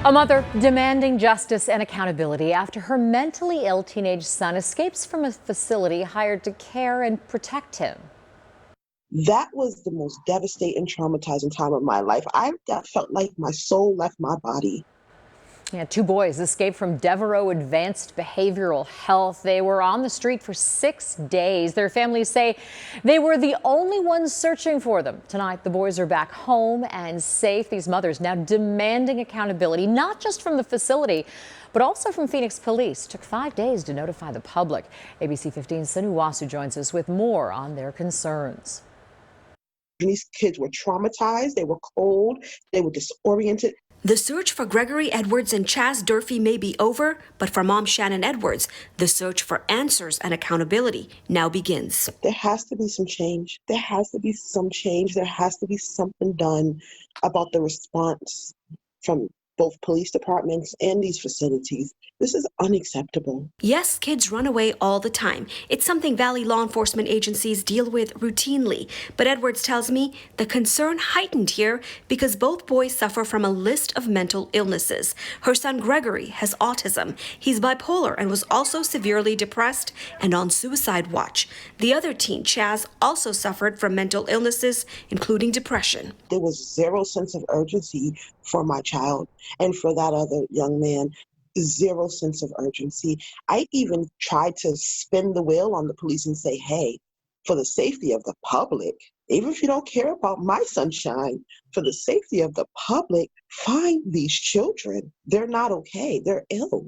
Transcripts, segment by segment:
A mother demanding justice and accountability after her mentally ill teenage son escapes from a facility hired to care and protect him. That was the most devastating, traumatizing time of my life. That felt like my soul left my body. Yeah, two boys escaped from Devereaux Advanced Behavioral Health. They were on the street for 6 days. Their families say they were the only ones searching for them. Tonight, the boys are back home and safe. These mothers now demanding accountability, not just from the facility, but also from Phoenix police. Took 5 days to notify the public. ABC 15's Sanu Wasu joins us with more on their concerns. These kids were traumatized, they were cold, they were disoriented. The search for Gregory Edwards and Chaz Durfee may be over, but for mom Shannon Edwards, the search for answers and accountability now begins. There has to be some change. There has to be some change. There has to be something done about the response from both police departments and these facilities. This is unacceptable. Yes, kids run away all the time. It's something Valley law enforcement agencies deal with routinely. But Edwards tells me the concern heightened here because both boys suffer from a list of mental illnesses. Her son Gregory has autism. He's bipolar and was also severely depressed and on suicide watch. The other teen, Chaz, also suffered from mental illnesses, including depression. There was zero sense of urgency for my child and for that other young man. Zero sense of urgency. I even tried to spin the wheel on the police and say, hey, for the safety of the public, even if you don't care about my sunshine, for the safety of the public, find these children. They're not okay. They're ill.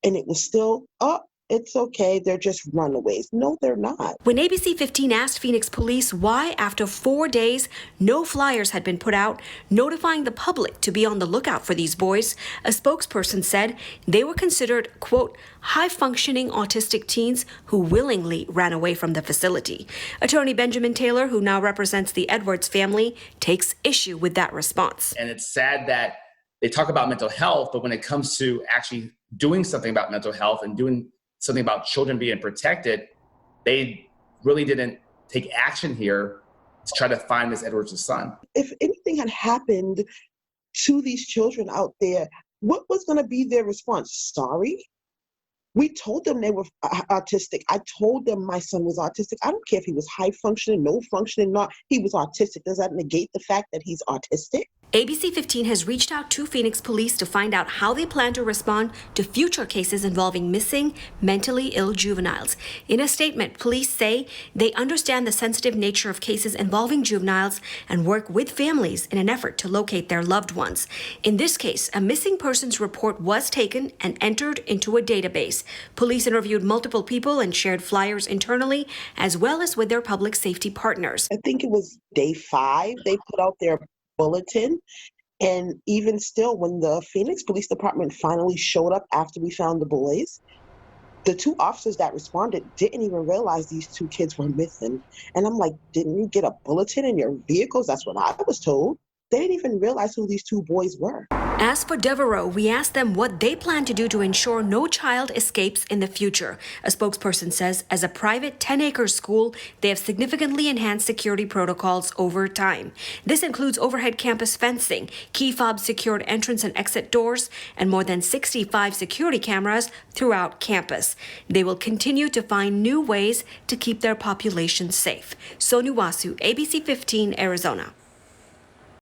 And it was still, oh, it's okay. They're just runaways. No, they're not. When ABC 15 asked Phoenix police why, after 4 days, no flyers had been put out notifying the public to be on the lookout for these boys, a spokesperson said they were considered, quote, high-functioning autistic teens who willingly ran away from the facility. Attorney Benjamin Taylor, who now represents the Edwards family, takes issue with that response. And it's sad that they talk about mental health, but when it comes to actually doing something about mental health and doing something about children being protected, they really didn't take action here to try to find Miss Edwards' son. If anything had happened to these children out there, what was going to be their response? Sorry? We told them they were autistic. I told them my son was autistic. I don't care if he was high functioning, no functioning, not. He was autistic. Does that negate the fact that he's autistic? ABC 15 has reached out to Phoenix police to find out how they plan to respond to future cases involving missing, mentally ill juveniles. In a statement, police say they understand the sensitive nature of cases involving juveniles and work with families in an effort to locate their loved ones. In this case, a missing persons report was taken and entered into a database. Police interviewed multiple people and shared flyers internally, as well as with their public safety partners. I think it was day 5, they put out their bulletin. And even still, when the Phoenix Police Department finally showed up after we found the boys, the 2 officers that responded didn't even realize these 2 kids were missing. And I'm like, didn't you get a bulletin in your vehicles? That's what I was told. They didn't even realize who these 2 boys were. As for Devereaux, we asked them what they plan to do to ensure no child escapes in the future. A spokesperson says as a private 10-acre school, they have significantly enhanced security protocols over time. This includes overhead campus fencing, key fob secured entrance and exit doors, and more than 65 security cameras throughout campus. They will continue to find new ways to keep their population safe. Sonu Wasu, ABC 15, Arizona.